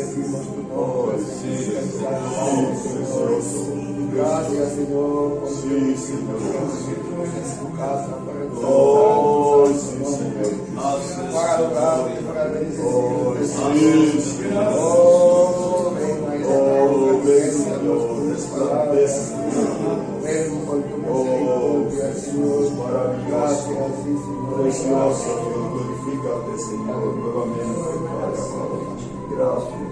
bendecimos tu nombre, Señor, gracias, Señor, por tu casa, para para adorarte, para bendecirte, Señor. Ven por tu misericordia, Señor. Gracias, Señor. Precioso, Dios, glorifícate, Señor, nuevamente, Padre amado. Gracias.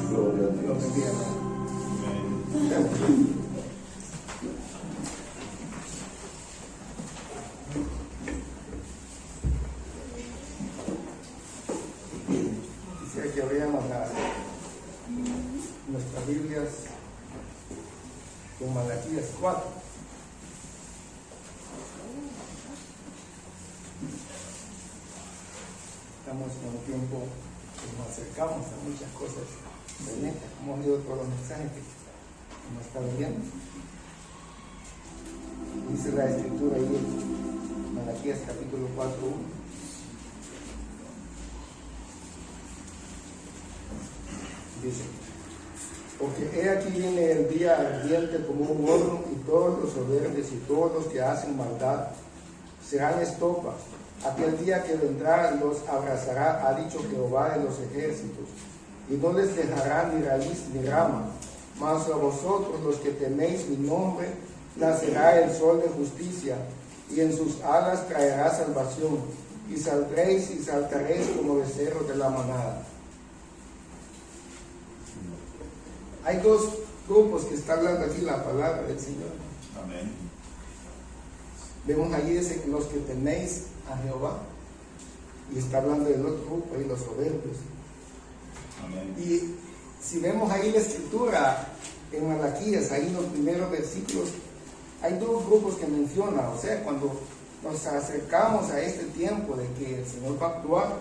Gloria a Dios. Quisiera que abriéramos nuestras Biblias con Malaquías 4. Estamos en un tiempo que nos acercamos a muchas cosas excelentes. Hemos leído todos los mensajes que hemos estado viendo. Dice la escritura ahí en Malaquías capítulo 4:1. Dice: porque he aquí viene el día ardiente como un horno, y todos los soberbios y todos los que hacen maldad serán estopa. Aquel día que vendrá los abrazará, ha dicho Jehová de los ejércitos, y no les dejará ni raíz ni rama. Mas a vosotros, los que teméis mi nombre, nacerá el sol de justicia, y en sus alas traerá salvación, y saldréis y saltaréis como becerros de la manada. Hay dos grupos que está hablando aquí la palabra del Señor. Amén. Vemos allí dice los que teméis a Jehová, y está hablando del otro grupo ahí, los soberbios. Amén. Y si vemos ahí la escritura en Malaquías, ahí en los primeros versículos, hay dos grupos que menciona. O sea, cuando nos acercamos a este tiempo de que el Señor va a actuar,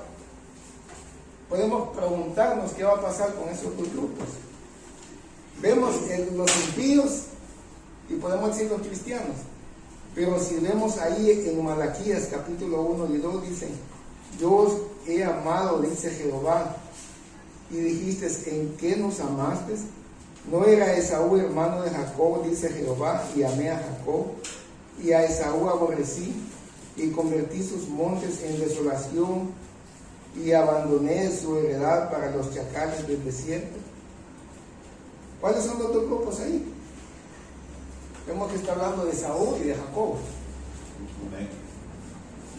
podemos preguntarnos qué va a pasar con esos dos grupos. Vemos los impíos y podemos decir los cristianos, pero si vemos ahí en Malaquías capítulo 1 y 2 dice: yo os he amado, dice Jehová, y dijiste: ¿en qué nos amaste? ¿No era Esaú hermano de Jacob? Dice Jehová, y amé a Jacob, y a Esaú aborrecí, y convertí sus montes en desolación, y abandoné su heredad para los chacales del desierto. ¿Cuáles son los dos grupos ahí? Vemos que está hablando de Esaú y de Jacob.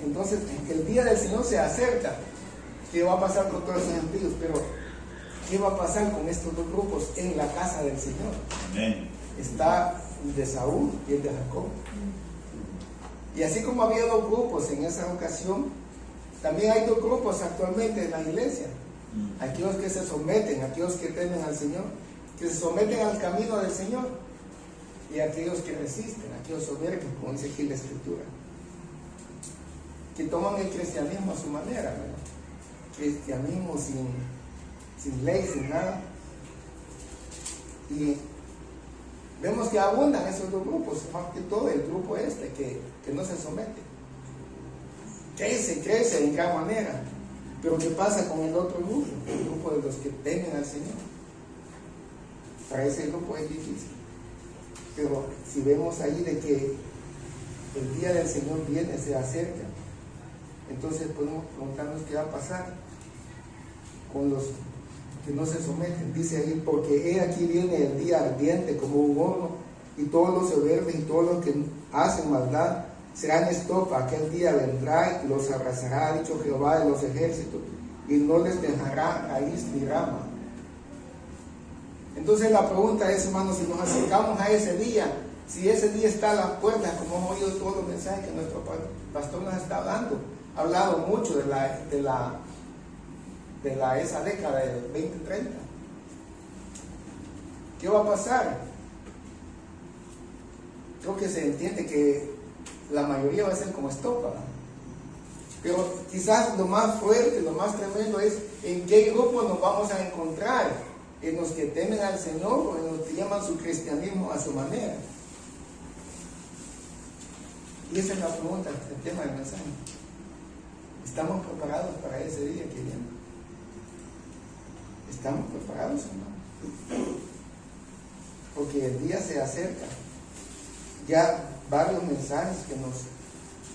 Entonces, el día del Señor se acerca. ¿Qué va a pasar con todos esos impíos? Pero, ¿qué va a pasar con estos dos grupos en la casa del Señor? Amén. Está el de Esaú y el de Jacob. Y así como había dos grupos en esa ocasión, también hay dos grupos actualmente en la iglesia. Aquellos que se someten, aquellos que temen al Señor, que se someten al camino del Señor, y aquellos que resisten, aquellos soberbios, como dice aquí la Escritura, que toman el cristianismo a su manera, ¿verdad? Cristianismo sin ley, sin nada. Y vemos que abundan esos dos grupos, más que todo el grupo este que no se somete. Crece en gran manera. Pero ¿qué pasa con el otro grupo? El grupo de los que temen al Señor. Para ese grupo es difícil. Pero si vemos ahí de que el día del Señor viene, se acerca, entonces podemos preguntarnos qué va a pasar con los que no se someten. Dice ahí: porque he aquí viene el día ardiente como un horno, y todos los soberbios y todos los que hacen maldad serán estopa. Aquel día vendrá y los abrazará, ha dicho Jehová de los ejércitos, y no les dejará raíz ni rama. Entonces la pregunta es, hermanos, si nos acercamos a ese día, si ese día está a las puertas, como hemos oído todos los mensajes que nuestro pastor nos está dando, ha hablado mucho de esa década del 2030. ¿Qué va a pasar? Creo que se entiende que la mayoría va a ser como estopa, pero quizás lo más fuerte, lo más tremendo es en qué grupo nos vamos a encontrar: en los que temen al Señor o en los que llaman su cristianismo a su manera. Y esa es la pregunta, el tema del mensaje. ¿Estamos preparados para ese día que viene? ¿Estamos preparados, hermano? Porque el día se acerca. Ya varios mensajes que nos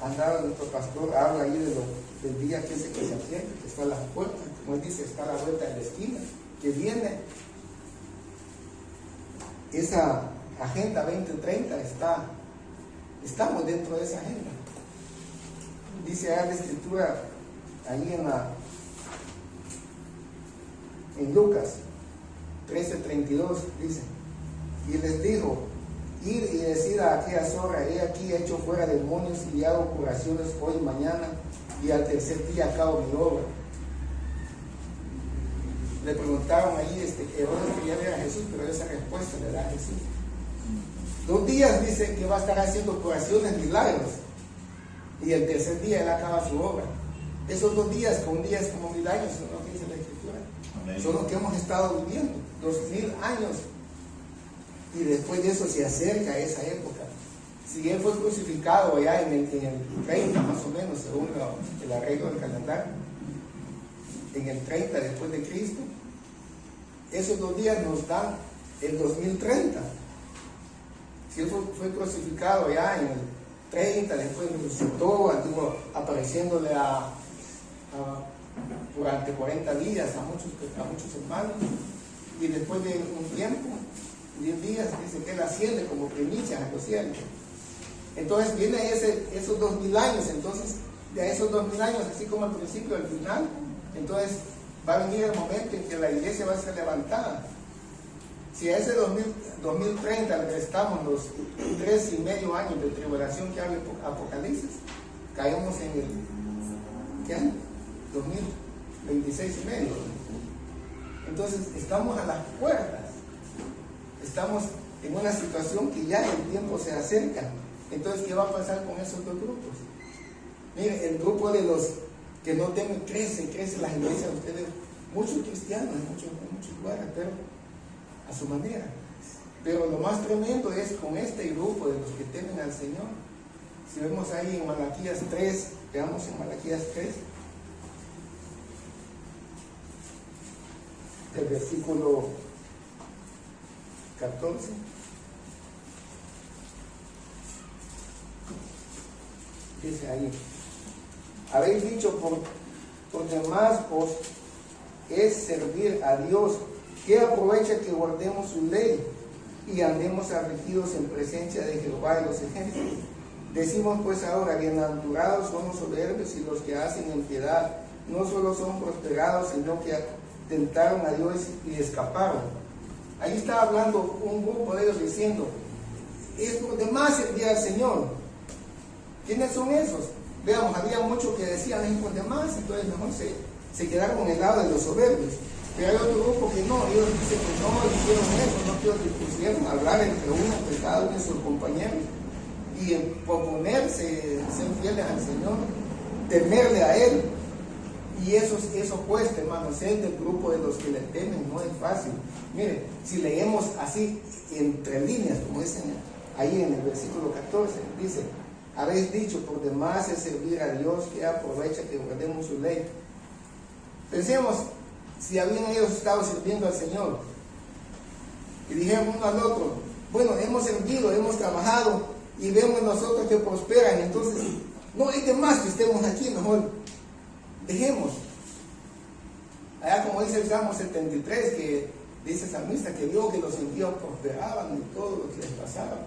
han dado nuestro pastor habla ahí del día que se acerca, que está a las puertas, como él dice, está a la vuelta de la esquina, que viene. Esa agenda 2030 estamos dentro de esa agenda. Dice ahí la escritura, ahí en Lucas 13:32, dice, y les dijo, ir y decir a aquella zorra, he aquí he hecho fuera demonios y hago curaciones hoy y mañana, y al tercer día acabo mi obra. Le preguntaron ahí, Herodes quería ver a Jesús, pero esa respuesta le da a Jesús. 2 días dice que va a estar haciendo curaciones, milagros, y el tercer día él acaba su obra. Esos 2 días, con un día es como 1000 años, son lo que dice la Escritura. Amén. Son los que hemos estado viviendo, 2000 años. Y después de eso se acerca esa época. Si él fue crucificado ya en el 30 más o menos, según el arreglo del calendario, en el 30 después de Cristo, esos 2 días nos dan el 2030. Si él fue crucificado ya en el 30, después resucitó, anduvo apareciéndole durante 40 días a muchos hermanos, y después de un tiempo, 10 días, dice que él asciende como primicia a los cielos. Entonces viene esos 2000 años, entonces de esos 2000 años, así como al principio, al final, entonces va a venir el momento en que la iglesia va a ser levantada. Si a ese 2030 le restamos los 3,5 años de tribulación que habla Apocalipsis, caemos en el, ¿qué año? 2026 y medio. Entonces estamos a las puertas, estamos en una situación que ya el tiempo se acerca. Entonces, ¿qué va a pasar con esos 2 grupos? Miren, el grupo de los que no temen, crece las iglesias de ustedes, muchos cristianos en muchos lugares, pero a su manera. Pero lo más tremendo es con este grupo de los que temen al Señor. Si vemos ahí en Malaquías 3, veamos en Malaquías 3, el versículo 14. Dice ahí, habéis dicho por demás os es servir a Dios, que aprovecha que guardemos su ley y andemos afligidos en presencia de Jehová de los ejércitos. Decimos pues ahora, bienaventurados son los soberbios y los que hacen impiedad, no solo son prosperados, sino que tentaron a Dios y escaparon. Ahí está hablando un grupo de ellos diciendo, es por demás servir al Señor. ¿Quiénes son esos? Veamos, había muchos que decían es por demás, entonces mejor se quedaron con el lado de los soberbios. Pero hay otro grupo que no, ellos dicen que no hicieron eso, no quiero que pusieron hablar entre uno, entre cada uno de sus compañeros, y proponerse ser fieles al Señor, temerle a Él. Y eso cuesta, hermanos, ser del grupo de los que le temen no es fácil. Miren, si leemos así entre líneas, como dicen ahí en el versículo 14, dice, habéis dicho por demás es servir a Dios, que aprovecha que guardemos su ley. Pensemos, si habían ellos estado sirviendo al Señor y dijeron uno al otro, bueno, hemos servido, hemos trabajado y vemos nosotros que prosperan, entonces no hay de más que estemos aquí, mejor dejemos. Allá como dice el Salmo 73, que dice el salmista que vio que los impíos prosperaban y todo lo que les pasaba,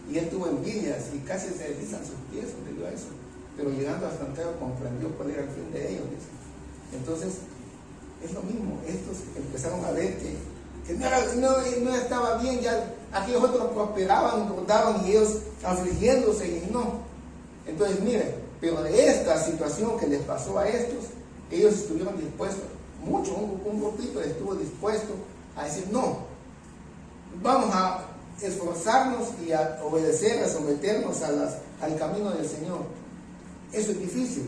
y él tuvo envidias y casi se deslizan sus pies debido a eso, pero llegando a Santiago comprendió cuál era el fin de ellos, dice. Entonces es lo mismo, estos empezaron a ver que no estaba bien, ya aquellos otros prosperaban, engordaban y ellos afligiéndose y no. Entonces miren, pero de esta situación que les pasó a estos, ellos estuvieron dispuestos, mucho, un grupito estuvo dispuesto a decir no, vamos a esforzarnos y a obedecer, a someternos al camino del Señor. Eso es difícil.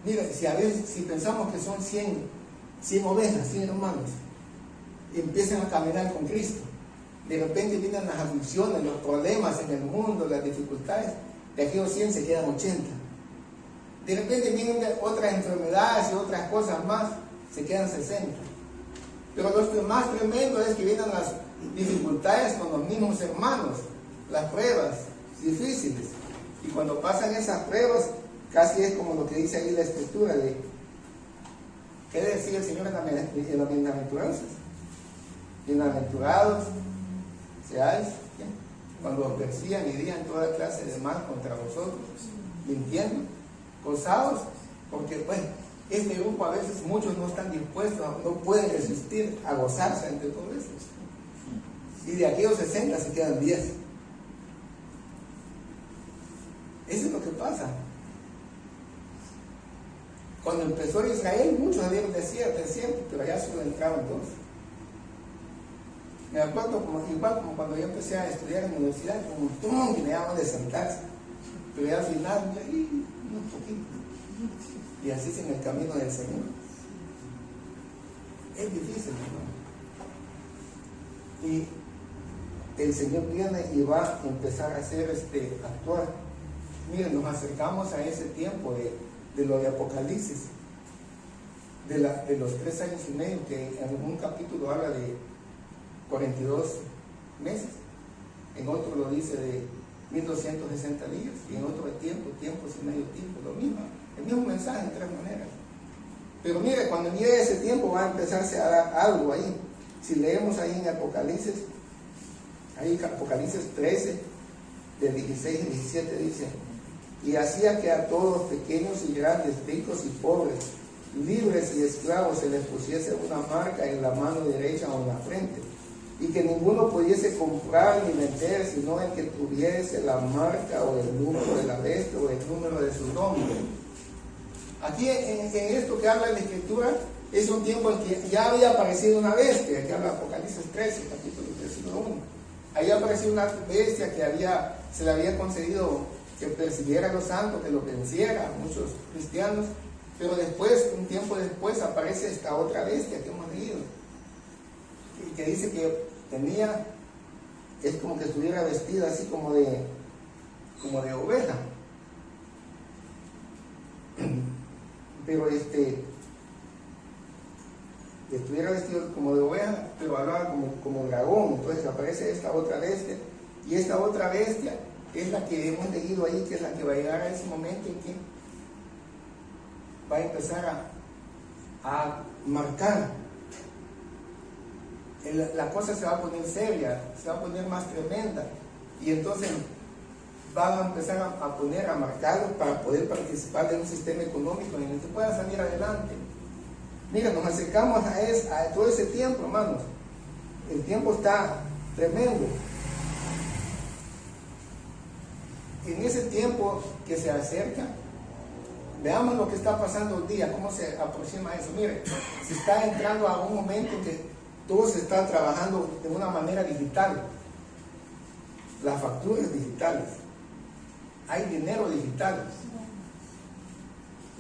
Mira, si pensamos que son 100 ovejas, 100 hermanos, y empiezan a caminar con Cristo, de repente vienen las aflicciones, los problemas en el mundo, las dificultades, de aquellos 100 se quedan 80. De repente vienen otras enfermedades y otras cosas más, se quedan 60. Pero lo más tremendo es que vienen las dificultades con los mismos hermanos, las pruebas difíciles. Y cuando pasan esas pruebas, casi es como lo que dice ahí la escritura de, ¿qué decía el Señor en las bienaventuranzas? Bienaventurados seáis cuando os persigan y digan toda clase de mal contra vosotros, mintiendo, gozados, porque bueno, este grupo a veces muchos no están dispuestos, no pueden resistir a gozarse ante todo eso. Y de aquellos 60 se quedan 10. Eso es lo que pasa. Cuando empezó Israel, muchos habían desierto, pero allá solo entraron 2. Me acuerdo igual como cuando yo empecé a estudiar en la universidad, un montón que me daban de sentarse, pero ya al final, unos poquitos. Y así es en el camino del Señor. Es difícil, ¿no? Y el Señor viene y va a empezar a hacer actuar. Miren, nos acercamos a ese tiempo de lo de Apocalipsis, de los 3 años y medio, que en un capítulo habla de 42 meses, en otro lo dice de 1260 días, y en otro de tiempos y medio tiempo, lo mismo, el mismo mensaje en 3 maneras. Pero mire, cuando llegue ese tiempo va a empezarse a dar algo ahí. Si leemos ahí en Apocalipsis, ahí Apocalipsis 13, de 16 y 17 dice: y hacía que a todos, pequeños y grandes, ricos y pobres, libres y esclavos, se les pusiese una marca en la mano derecha o en la frente, y que ninguno pudiese comprar ni vender, sino el que tuviese la marca o el número de la bestia o el número de su nombre. Aquí en esto que habla la Escritura, es un tiempo en que ya había aparecido una bestia, que habla Apocalipsis 13, capítulo 1. Ahí apareció una bestia que se le había concedido que persiguiera a los santos, que lo venciera a muchos cristianos, pero después, un tiempo después, aparece esta otra bestia que hemos leído, y que dice que es como que estuviera vestida así como de oveja, pero estuviera vestido como de oveja, pero hablaba como dragón. Entonces aparece esta otra bestia, y esta otra bestia es la que hemos leído ahí, que es la que va a llegar a ese momento en que va a empezar a marcar. La cosa se va a poner seria, se va a poner más tremenda, y entonces van a empezar a marcarlos para poder participar de un sistema económico en el que puedan salir adelante. Mira, nos acercamos a todo ese tiempo, hermanos. El tiempo está tremendo. En ese tiempo que se acerca, veamos lo que está pasando hoy día, cómo se aproxima eso. Mire, se está entrando a un momento en que todo se está trabajando de una manera digital. Las facturas digitales, hay dinero digital,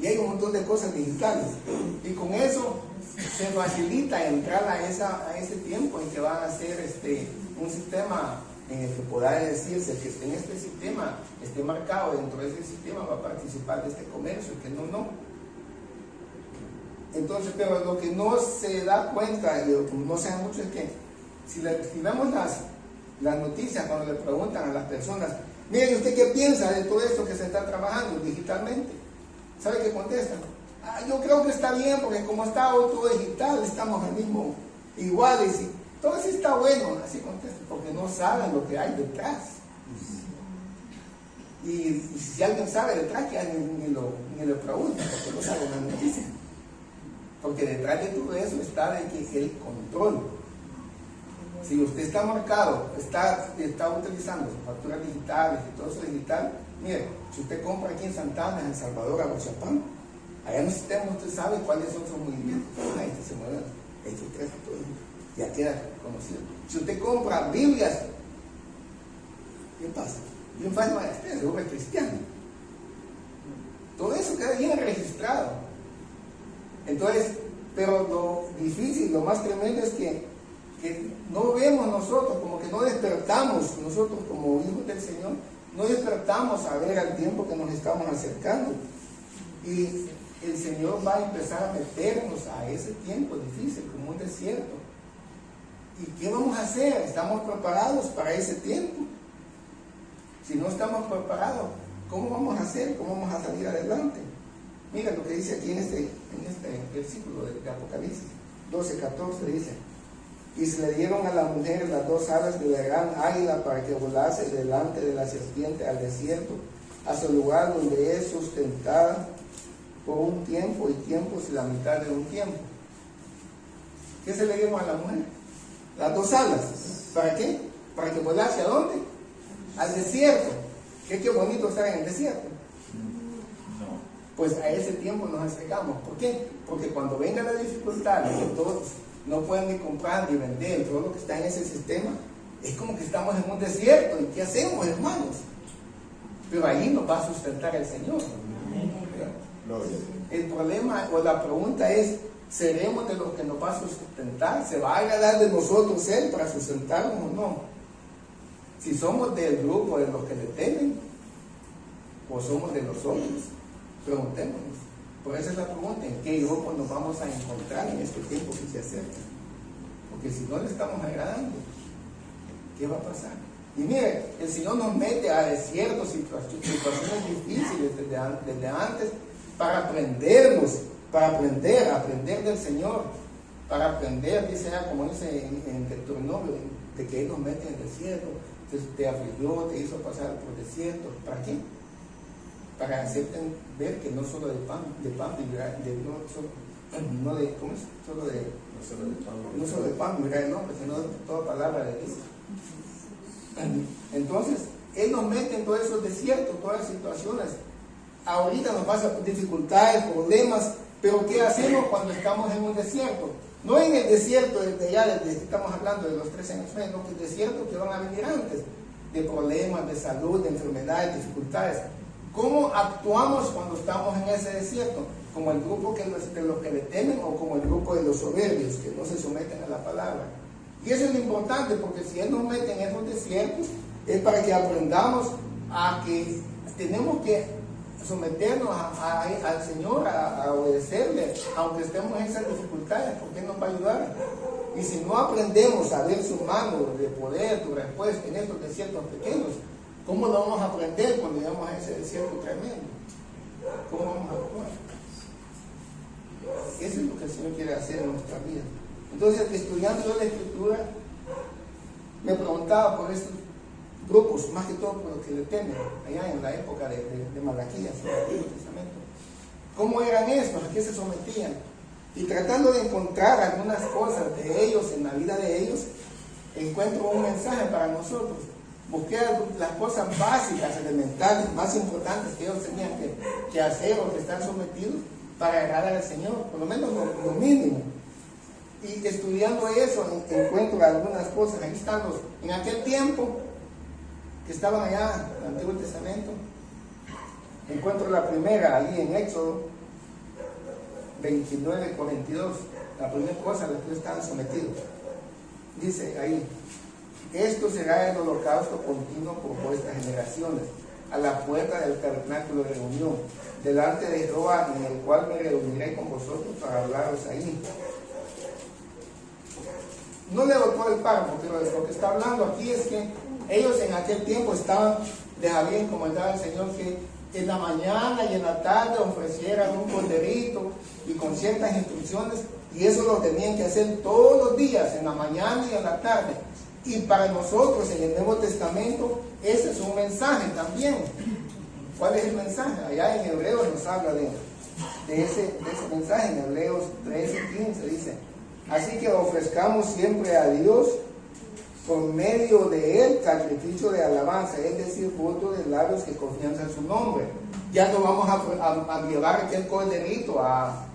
y hay un montón de cosas digitales, y con eso se facilita entrar a ese tiempo en que van a hacer un sistema en el que podrá decirse que en este sistema esté marcado dentro de ese sistema va a participar de este comercio, y que no. Entonces, pero lo que no se da cuenta y lo que no se da mucho es que si vemos las noticias, cuando le preguntan a las personas, miren, ¿usted qué piensa de todo esto que se está trabajando digitalmente? ¿Sabe qué contestan? Yo creo que está bien, porque como está todo digital, estamos al mismo iguales, y todo eso está bueno, así contestan, porque no saben lo que hay detrás. Y si alguien sabe detrás, que ni lo pregunta, porque no sabe la noticia. Porque detrás de todo eso está el control. Si usted está marcado, está utilizando facturas digitales y todo eso digital, mire, si usted compra aquí en Santana, en Salvador, a Guachapán, allá en el sistema usted sabe cuáles son sus movimientos. Este se mueve, ya queda conocido. Si usted compra Biblias, ¿qué pasa? Bien fácil, este es hombre cristiano. Todo eso queda bien registrado. Entonces, pero lo difícil, lo más tremendo es que no vemos nosotros, como que no despertamos nosotros como hijos del Señor, no despertamos a ver al tiempo que nos estamos acercando. Y el Señor va a empezar a meternos a ese tiempo difícil, como un desierto. ¿Y qué vamos a hacer? ¿Estamos preparados para ese tiempo? Si no estamos preparados, ¿cómo vamos a hacer? ¿Cómo vamos a salir adelante? Mira lo que dice aquí en este versículo de Apocalipsis 12:14, dice: y se le dieron a la mujer las 2 alas de la gran águila para que volase delante de la serpiente al desierto, a su lugar donde es sustentada por un tiempo y tiempos y la mitad de un tiempo. ¿Qué se le dieron a la mujer? Las 2 alas. ¿Para qué? Para que volase ¿a dónde? Al desierto. Qué bonito estar en el desierto. Pues a ese tiempo nos acercamos. ¿Por qué? Porque cuando venga la dificultad, que todos no pueden ni comprar ni vender, todo lo que está en ese sistema, es como que estamos en un desierto. ¿Y qué hacemos, hermanos? Pero ahí nos va a sustentar el Señor. El problema o la pregunta es: ¿seremos de los que nos va a sustentar? ¿Se va a agradar de nosotros Él para sustentarnos o no? Si somos del grupo de los que le temen, o somos de los otros, preguntémonos. Por eso es la pregunta: ¿en qué grupo nos vamos a encontrar en este tiempo que se acerca? Porque si no le estamos agradando, ¿qué va a pasar? Y mire, el Señor nos mete a desiertos, situaciones difíciles desde antes, para aprendernos, para aprender del Señor, para aprender, dice, como dice en Deuteronomio, de que Él nos mete en el desierto, te afligió, te hizo pasar por desierto. ¿Para qué? Para hacerte ver que no solo de pan vivirá, no solo de pan vivirá el hombre, sino de toda palabra de Dios. Entonces, Él nos mete en todos esos desiertos, todas las situaciones. Ahorita nos pasa dificultades, problemas, pero ¿qué hacemos cuando estamos en un desierto? No en el desierto desde que estamos hablando de los 3 años, sino que el desierto que van a venir antes, de problemas, de salud, de enfermedades, dificultades. ¿Cómo actuamos cuando estamos en ese desierto? ¿Como el grupo de los que le temen o como el grupo de los soberbios que no se someten a la palabra? Y eso es lo importante, porque si Él nos mete en esos desiertos, es para que aprendamos a que tenemos que someternos al Señor, a obedecerle, aunque estemos en esas dificultades, porque Él nos va a ayudar. Y si no aprendemos a ver su mano de poder, tu respuesta en estos desiertos pequeños, ¿cómo lo vamos a aprender cuando llegamos a ese desierto tremendo? ¿Cómo vamos a actuar? Eso es lo que el Señor quiere hacer en nuestra vida. Entonces, estudiando yo la Escritura, me preguntaba por estos grupos, más que todo por los que le temen, allá en la época de Malaquías, en el Antiguo Testamento. ¿Cómo eran estos? ¿A qué se sometían? Y tratando de encontrar algunas cosas de ellos, en la vida de ellos, encuentro un mensaje para nosotros. Busqué las cosas básicas, elementales, más importantes que ellos tenían que hacer o que estar sometidos para agradar al Señor, por lo menos lo mínimo. Y estudiando eso encuentro algunas cosas. Ahí están en aquel tiempo que estaban allá en el Antiguo Testamento, encuentro la primera ahí en Éxodo 29:42, la primera cosa a la que estaban sometidos. Dice ahí: esto será el holocausto continuo por vuestras generaciones, a la puerta del tabernáculo de reunión, delante de Jehová, en el cual me reuniré con vosotros para hablaros ahí. No leo todo el párrafo, pero lo que está hablando aquí es que ellos en aquel tiempo estaban, había encomendado al Señor que en la mañana y en la tarde ofrecieran un corderito y con ciertas instrucciones, y eso lo tenían que hacer todos los días, en la mañana y en la tarde. Y para nosotros en el Nuevo Testamento ese es un mensaje también. ¿Cuál es el mensaje? Allá en Hebreos nos habla de ese mensaje. En Hebreos 13:15 dice: así que ofrezcamos siempre a Dios por medio de Él sacrificio de alabanza, es decir, fruto de labios que confían en su nombre. Ya no vamos a llevar aquel corderito a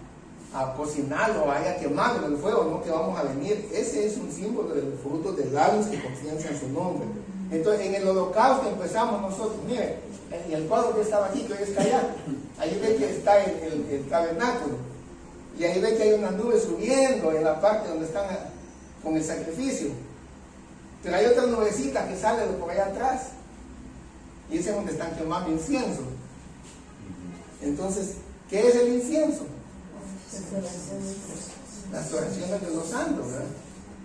cocinarlo, a quemarlo en el fuego, no, que vamos a venir. Ese es un símbolo del fruto de labios que confían en su nombre. Entonces, en el holocausto empezamos nosotros. Mire, en el cuadro que estaba aquí, que hoy está allá, ahí ve que está el tabernáculo, y ahí ve que hay unas nubes subiendo en la parte donde están con el sacrificio, pero hay otra nubecita que sale de por allá atrás, y ese es donde están quemando incienso. Entonces, ¿Qué es el incienso? Las oraciones de los santos, ¿verdad?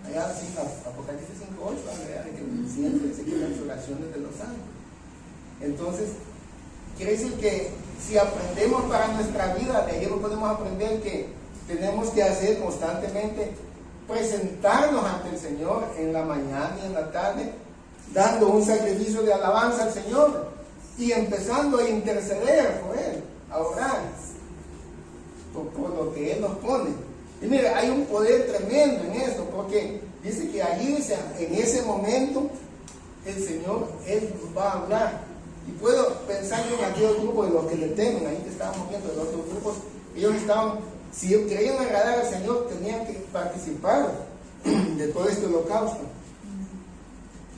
Allá sí, Apocalipsis 5:8 habla de que el incienso dice que las oraciones de los santos. Entonces, quiere decir que si aprendemos para nuestra vida, de ahí podemos aprender que tenemos que hacer constantemente, presentarnos ante el Señor en la mañana y en la tarde, dando un sacrificio de alabanza al Señor y empezando a interceder por Él, a orar por lo que Él nos pone. Y mire, hay un poder tremendo en esto, porque dice que allí, en ese momento, el Señor, Él va a hablar. Y puedo pensar en aquellos grupos de los que le temen, ahí que estábamos viendo, de los otros grupos, ellos estaban, si querían agradar al Señor, tenían que participar de todo este holocausto.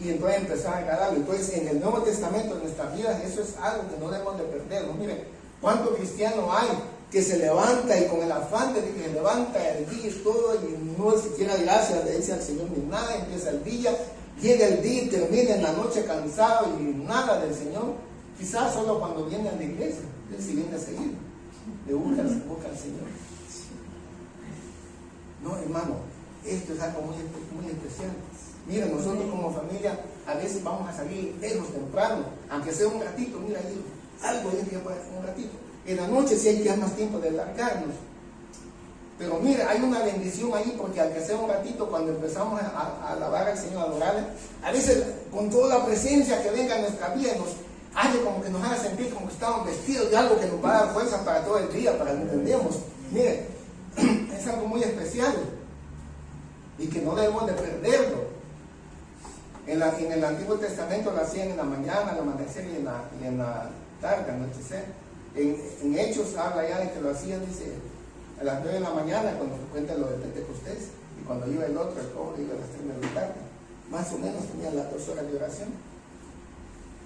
Y entonces empezar a agradarlo. Entonces, en el Nuevo Testamento, en nuestras vidas, eso es algo que no debemos de perder, ¿no? Mire, ¿cuántos cristianos hay que se levanta y con el afán de que se levanta el día y todo, y no siquiera gracias le dice al Señor ni nada, empieza el día, llega el día y termina en la noche cansado y nada del Señor? Quizás solo cuando viene a la iglesia, él sí viene a seguir, le busca al Señor. No, hermano, esto es algo muy especial. Mira, nosotros como familia a veces vamos a salir lejos temprano, aunque sea un ratito, mira ahí, algo hay que un ratito. En la noche sí hay que dar más tiempo de largarnos. Pero mira, hay una bendición ahí, porque al que sea un ratito, cuando empezamos a alabar al Señor, a adorarle, a veces con toda la presencia que venga en nuestra vida, nos hace como que nos haga sentir como que estamos vestidos de algo que nos va a dar fuerza para todo el día, para que entendamos. Mire, es algo muy especial y que no debemos de perderlo. En el Antiguo Testamento lo hacían en la mañana, al amanecer y en la tarde, anochecer. En Hechos habla ya de que lo hacían, dice, a las 9 de la mañana, cuando se cuenta lo de Pentecostés, y cuando iba el otro, el pobre, iba a las 3 de la tarde. Más o menos tenían las 2 horas de oración.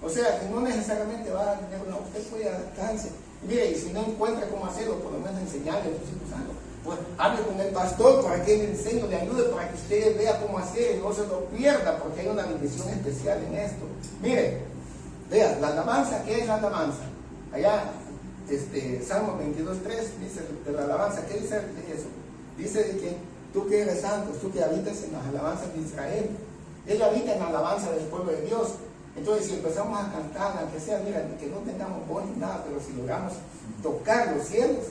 O sea, que no necesariamente va a tener una, usted puede adaptarse. Mire, y si no encuentra cómo hacerlo, por lo menos enseñarle a sus hijos algo. Pues hable con el pastor para que le enseñe, le ayude, para que usted vea cómo hacer y no se lo pierda, porque hay una bendición especial en esto. Mire, vea, la alabanza, ¿qué es la alabanza? Allá, Salmo 22:3 dice de la alabanza, ¿qué dice de eso? Dice de que tú que eres santo, tú que habitas en las alabanzas de Israel, Él habita en la alabanza del pueblo de Dios. Entonces, si empezamos a cantar, aunque sea, mira, que no tengamos voz ni nada, pero si logramos tocar los cielos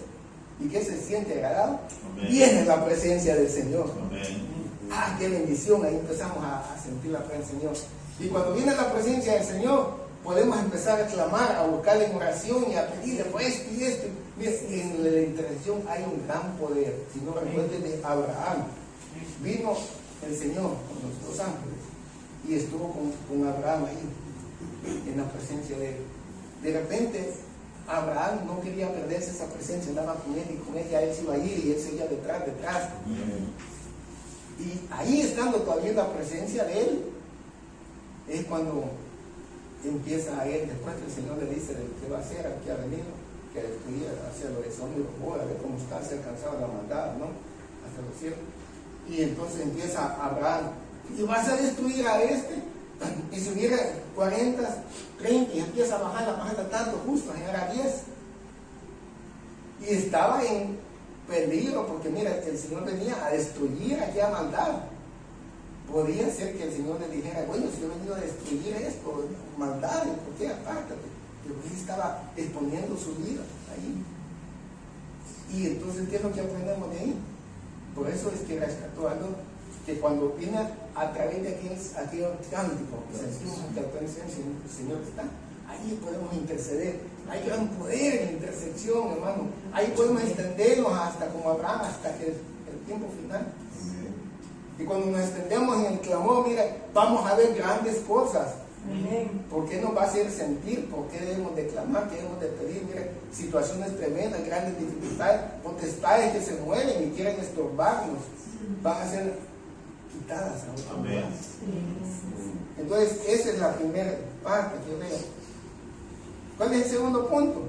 y que se siente agradable, viene la presencia del Señor. Amén. Ah, qué bendición, ahí empezamos a sentir la presencia del Señor. Y cuando viene la presencia del Señor, podemos empezar a clamar, a buscarle en oración y a pedirle por esto y esto. Mira, en la intercesión hay un gran poder. Si no recuerden de Abraham, vino el Señor con los 2 ángeles y estuvo con Abraham ahí, en la presencia de él. De repente, Abraham no quería perderse esa presencia, andaba con él y con ella él se iba a ir y él seguía detrás. Y ahí estando todavía en la presencia de él, es cuando empieza a él, después que el Señor le dice de lo que va a hacer, al que ha venido, que destruía hacia lo de Sodoma y Gomorra, a ver cómo está, se ha alcanzado la maldad, ¿no? Hasta los cielos. Y entonces empieza Abraham, y vas a destruir a y si hubiera 40, 30, y empieza a bajar tanto, justo, a llegar a 10. Y estaba en peligro, porque mira, el Señor venía a destruir aquella maldad. Podría ser que el Señor le dijera, bueno, si yo he venido a destruir esto, maldad, ¿por qué? Apártate. Pero él estaba exponiendo su vida ahí. Y entonces, ¿qué es lo que aprendemos de ahí? Por eso es que rescató algo, que cuando viene a través de aquel cántico, que sentimos que la presencia del Señor está, ahí podemos interceder. Hay gran poder en la intersección, hermano. Ahí podemos extendernos hasta como Abraham, hasta que el tiempo final. Y cuando nos extendemos en el clamor, mira, vamos a ver grandes cosas. ¿Por qué nos va a hacer sentir? ¿Por qué debemos de clamar? ¿Qué debemos de pedir? Mira, situaciones tremendas, grandes dificultades, potestades que se mueven y quieren estorbarnos, van a ser quitadas a otros más. Entonces, esa es la primera parte que yo veo. ¿Cuál es el segundo punto?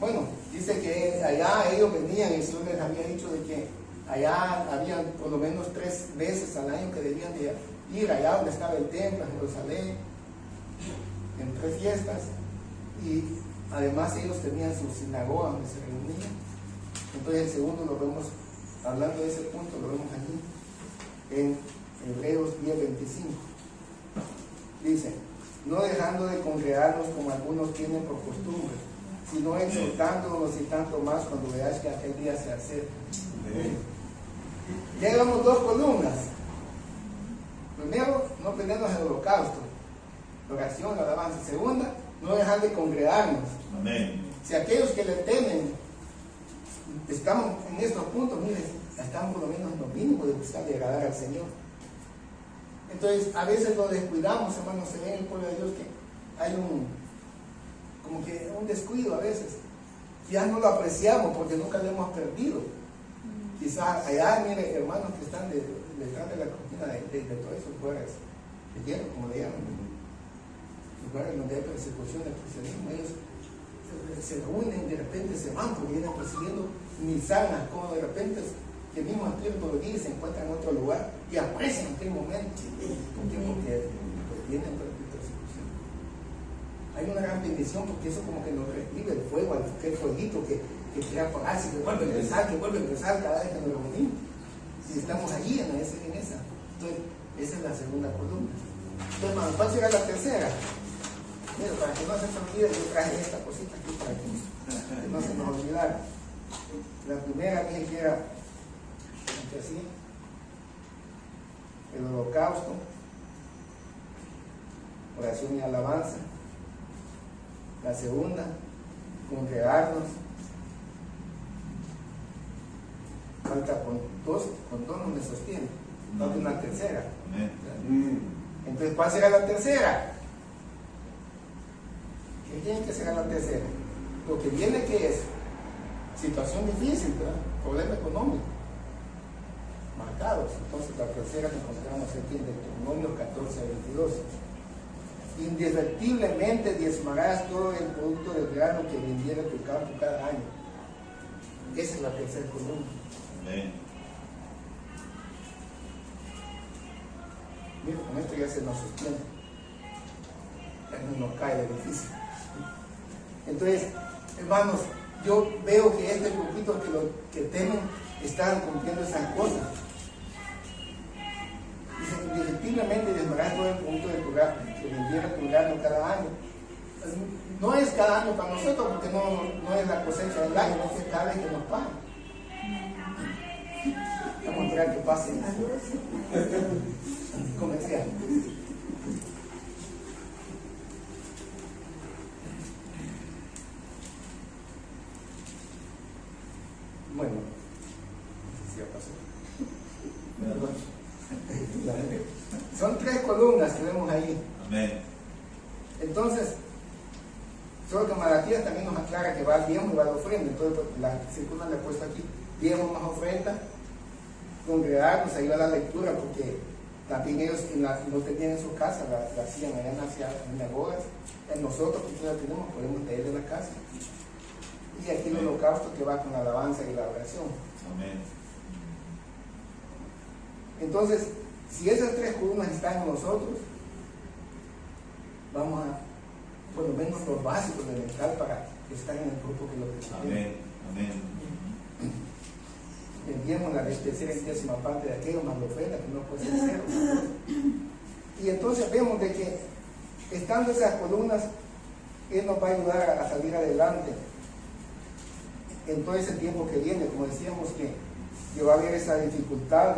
Bueno, dice que allá ellos venían y el Señor les había dicho de que allá habían por lo menos 3 veces al año que debían de ir allá donde estaba el templo, en Jerusalén, en 3 fiestas. Y Además ellos tenían su sinagoga donde se reunían. Entonces el segundo lo vemos, hablando de ese punto, lo vemos allí en Hebreos 10:25. Dice: no dejando de congregarnos como algunos tienen por costumbre, sino exhortándonos y tanto más cuando veáis que aquel día se acerca. Ya llevamos 2 columnas. Primero, no perdernos el holocausto, la oración, la alabanza. Segunda, no dejar de congregarnos. Amén. Si aquellos que le temen estamos en estos puntos, miren, estamos por lo menos en lo mínimo de buscar de agradar al Señor. Entonces, a veces lo descuidamos, hermanos. Se ve en el pueblo de Dios que hay como que un descuido a veces. Ya no lo apreciamos porque nunca lo hemos perdido. Quizás allá, miren, hermanos que están detrás de la cortina de todos esos lugares de hierro, como le llaman, lugares donde hay persecución del cristianismo, ellos se reúnen, de repente se van porque vienen persiguiendo misanas, como de repente el mismo espíritu lo dice, se encuentran en otro lugar y aprecian aquel momento. ¿Por qué? Porque vienen persecución. Hay una gran bendición porque eso como que nos revive el fuego, aquel fueguito que crea paz y que vuelve a empezar cada vez que nos reunimos. Y estamos allí en esa. Entonces, esa es la segunda columna. Entonces, ¿cuál será la tercera? Mira, para que no se nos olvide, yo traje esta cosita aquí para que no se nos olvidara. La primera dije que era así, el holocausto, oración y alabanza. La segunda, congregarnos. Falta con dos no me sostiene, falta una tercera. Entonces, ¿cuál será la tercera? ¿Qué tiene que ser la tercera? Lo que viene, que es situación difícil, ¿verdad? Problema económico, marcados. Entonces, la tercera que encontramos aquí en Deuteronomio 14:22. Indefectiblemente diezmarás todo el producto del grano que vendiera tu campo cada año. Esa es la tercera columna. Amén. Mira, con esto ya se nos sostiene, ya no nos cae el edificio. Entonces, hermanos, yo veo que este grupito que temen están cumpliendo esas cosas. Dice: indefectiblemente diezmarás todo el producto de tu grano que vendiera tu grano cada año. Pues, no es cada año para nosotros, porque no es la cosecha del año, no es cada vez que nos pagan. Vamos a esperar que pase comercial. Bueno, si ya pasó. Son 3 columnas que vemos ahí. Amén. Entonces, solo que Malaquías también nos aclara que va el diezmo y va la ofrenda. Entonces, la circunstancia le he puesto aquí: diezmo más ofrenda, congregarnos, ahí va la lectura, porque también ellos no tenían en su casa, la hacían allá en las sinagogas. En nosotros, que ya tenemos, podemos leer en la casa. Y aquí el holocausto, que va con la alabanza y la oración. Amén. Entonces, si esas 3 columnas están en nosotros, vamos a, por lo menos lo básico, elemental, para estar en el grupo que lo necesitamos. Amén. Amén. Enviemos la tercera y 10ª parte de aquello, más la ofrenda, que no puede ser 0. Y entonces vemos de que, estando esas columnas, Él nos va a ayudar a salir adelante en todo ese tiempo que viene. Como decíamos, que va a haber esa dificultad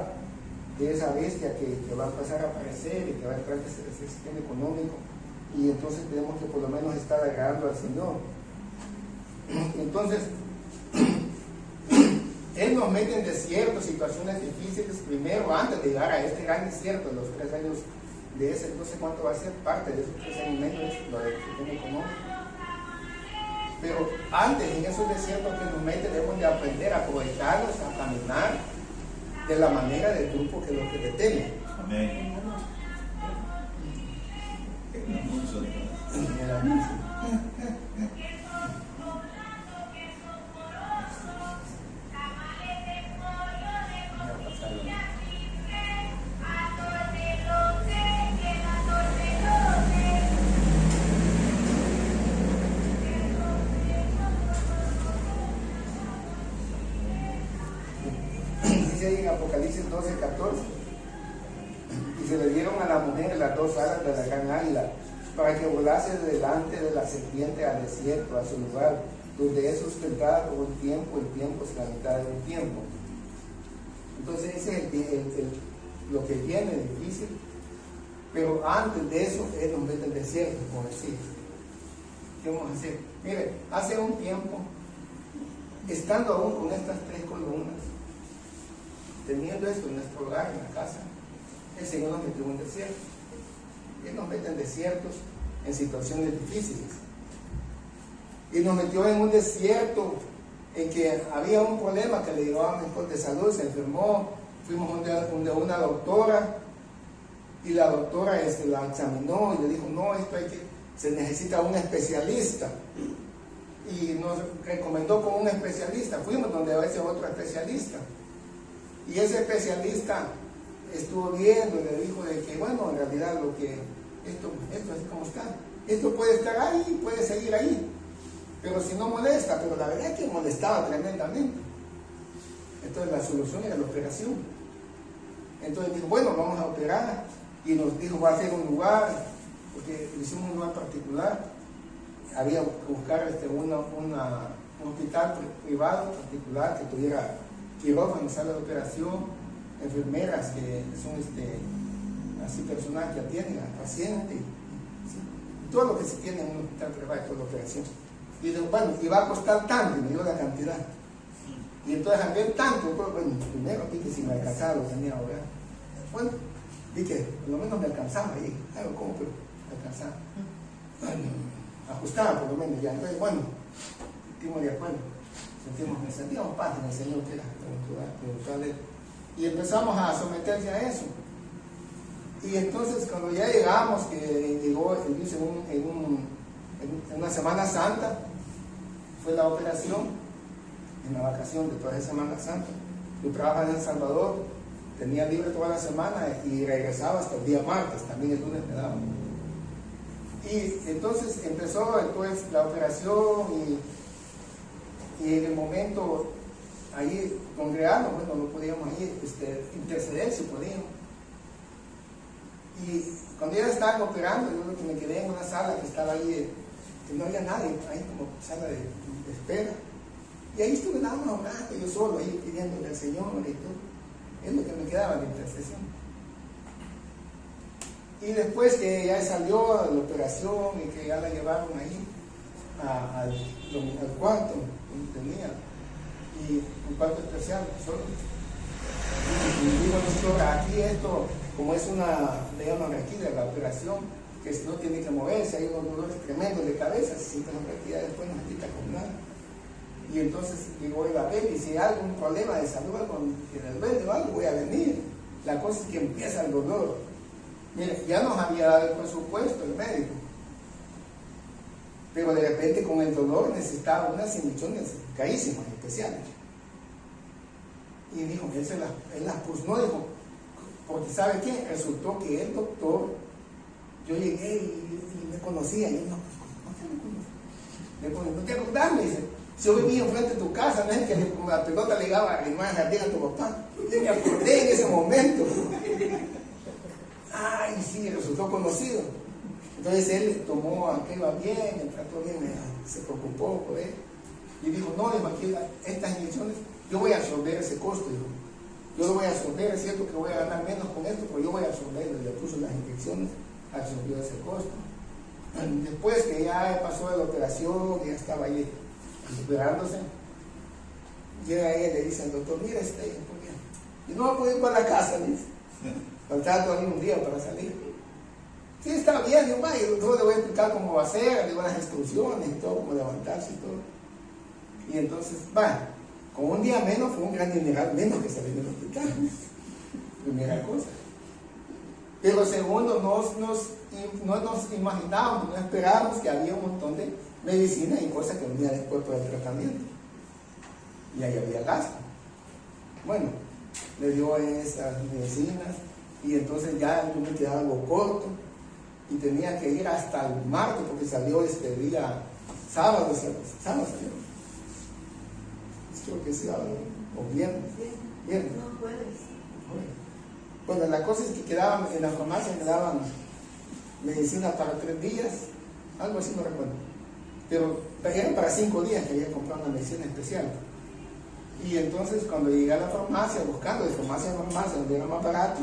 de esa bestia que va a empezar a aparecer y que va a entrar ese sistema económico, y entonces tenemos que por lo menos estar agradando al Señor. Entonces, Él nos mete en desiertos, situaciones difíciles, primero, antes de llegar a este gran desierto, los 3 años de ese, no sé cuánto va a ser, parte de esos 3 años y medio es lo del sistema económico. Pero antes, en esos desiertos que nos mete, debemos de aprender a aprovecharlos, a caminar de la manera del grupo que lo que le teme. Amén. dice ahí en Apocalipsis 12:14, y se le dieron a la mujer las 2 alas de la gran águila, para que volase delante de la serpiente al desierto, a su lugar, donde es sustentada por un tiempo, el tiempo es la mitad de un tiempo. Entonces ese es lo que viene difícil, pero antes de eso Él nos mete en el desierto, como decir. ¿Qué vamos a hacer? Mire, hace un tiempo, estando aún con estas 3 columnas, teniendo esto en nuestro hogar, en la casa, el Señor nos metió en un desierto. Él nos mete en desiertos, en situaciones difíciles. Y nos metió en un desierto en que había un problema que le llevaba mejor de salud, se enfermó, fuimos donde una doctora, y la doctora la examinó y le dijo, no, se necesita un especialista. Y nos recomendó con un especialista, fuimos donde ese otro especialista. Y ese especialista estuvo viendo y le dijo de que, bueno, en realidad esto es como está. Esto puede estar ahí, puede seguir ahí, pero si no molesta, pero la verdad es que molestaba tremendamente. Entonces la solución era la operación. Entonces dijo, bueno, vamos a operar. Y nos dijo, va a ser un lugar, porque hicimos un lugar particular. Había que buscar un hospital privado particular que tuviera quirófano, sala de operación, enfermeras que son así personal que atienden al paciente, ¿sí? Todo lo que se tiene en un hospital privado por la operación. Y digo, bueno, y va a costar tanto, y me dio la cantidad. Y entonces al ver tanto, pues, bueno, primero vi que si me alcanzaba lo tenía ahora. Bueno, vi que por lo menos me alcanzaba ahí, algo como, pero me alcanzaba. Bueno, ajustaba por lo menos ya. Entonces, bueno, sentimos de acuerdo, sentíamos paz en el Señor, que era la y empezamos a someterse a eso. Y entonces cuando ya llegamos, que llegó en una Semana Santa, fue la operación, en la vacación de toda esa Semana Santa. Yo trabajaba en El Salvador, tenía libre toda la semana y regresaba hasta el día martes, también el lunes me daba. Y entonces empezó la operación y en el momento ahí congregarnos, bueno, no podíamos ahí interceder si podíamos. Y cuando ya estaban operando, yo me quedé en una sala que estaba ahí, que no había nadie, ahí como sala de espera. Y ahí estuve nada más orando, yo solo ahí pidiéndole al Señor y todo. Es lo que me quedaba de intercesión. Y después que ya salió la operación y que ya la llevaron ahí al cuarto donde tenía, y un cuarto especial solo. Y digo, aquí esto, como es le llaman aquí de la operación, que no tiene que moverse, hay unos dolores tremendos de cabeza, se sienten aquí, después no se quita con nada. Y entonces digo, oiga, ven, y si hay algún problema de salud, que les duele o algo, voy a venir. La cosa es que empieza el dolor. Mire, ya nos había dado el presupuesto el médico, pero de repente con el dolor necesitaba unas inyecciones carísimas, especiales. Y dijo, él las puso, no dijo, porque ¿sabe qué? Resultó que el doctor, yo llegué y me conocía, y él no te conocía. No te acordás, me dice, si yo vivía enfrente de tu casa, no es que la pelota le llegaba a arrimar al jardín a tu papá. Yo me acordé en ese momento. Ay, sí, resultó conocido. Entonces él tomó a que iba bien, me trató bien, se preocupó por él. Y dijo, no, dijo, aquí estas inyecciones, yo voy a absorber ese costo, dijo. Yo lo voy a absorber, es cierto que voy a ganar menos con esto, pero yo voy a absorberlo. Y le puso las inyecciones, absorbió ese costo. Después que ya pasó la operación, ya estaba ahí recuperándose, llega ella y le dice al doctor, mira, y no va a poder ir para la casa, dice. Faltaba todavía un día para salir. Sí, está bien, yo le voy a explicar cómo va a ser, le digo las instrucciones y todo, cómo levantarse y todo. Y entonces, con un día menos fue un gran dineral menos que salir del hospital. Primera cosa. Pero segundo, no nos imaginábamos, no esperábamos que había un montón de medicinas y cosas que venían después por el tratamiento. Y ahí había gasto. Bueno, le dio esas medicinas y entonces ya yo me quedaba algo corto y tenía que ir hasta el martes porque salió este día sábado salió. Creo que sábado o viernes. Bien. No puedes. Bueno, la cosa es que quedaban, en la farmacia quedaban medicina para 3 días, algo así no recuerdo. Pero era para 5 días que había comprado una medicina especial. Y entonces cuando llegué a la farmacia, buscando de farmacia a farmacia, donde era más barato,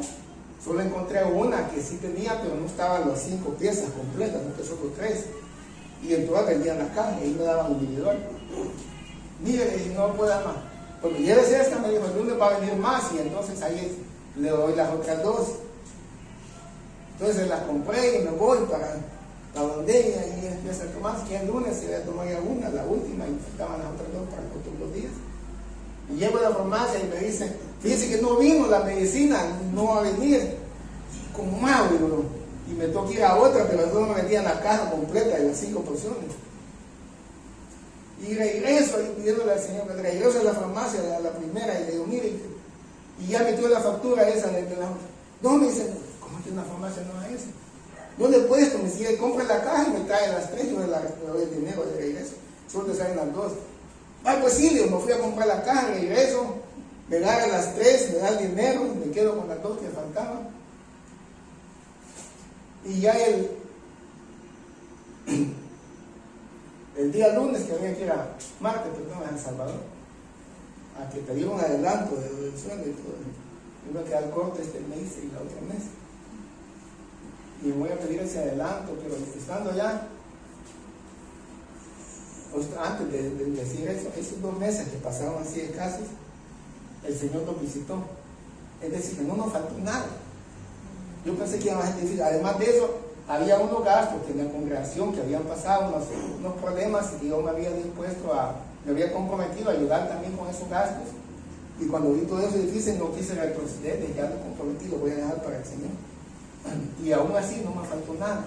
solo encontré una que sí tenía, pero no estaban las 5 piezas completas, no que solo 3. Y en todas vendían la caja y ahí me daban individual. Mire, le dije, no puedo más. Porque llévese esta, me dijo, el lunes va a venir más, y entonces ahí le doy las otras 2. Entonces las compré y me voy para donde ella, y ella empieza a tomar, que el lunes se voy a tomar ya una, la última, y faltaban las otras 2 para los otros 2 días. Y llego a la farmacia y me dicen, fíjese que no vino la medicina, no va a venir. Como más, digo, y me toca ir a otra, pero no me vendían la caja completa de las 5 porciones. Y regreso ahí pidiéndole al señor, regreso a la farmacia, a la primera, y le digo, mire, y ya metió la factura esa de la otra. No, me dice, ¿cómo que una farmacia no es esa? No le he puesto, me sigue, compra la caja y me trae las 3, yo le doy el dinero de regreso, solo le salen las 2. Ah, pues sí, me fui a comprar la caja, regreso, me da las 3, me da el dinero, me quedo con las 2 que faltaban. Y ya el día lunes, que había que ir a martes, perdón, a El Salvador, a que pedí un adelanto del sueldo y todo, me iba a quedar corto este mes y la otra mes. Y voy a pedir ese adelanto, pero estando allá, antes de decir eso, esos 2 meses que pasaron así de casos, el Señor nos visitó. Es decir, que no nos faltó nada. Yo pensé que iba a ser difícil. Además de eso, había unos gastos que en la congregación que habían pasado, unos problemas, y yo me había me había comprometido a ayudar también con esos gastos. Y cuando vi todo eso difícil, no quise retroceder, ya lo comprometí, lo voy a dejar para el Señor. Y aún así no me faltó nada.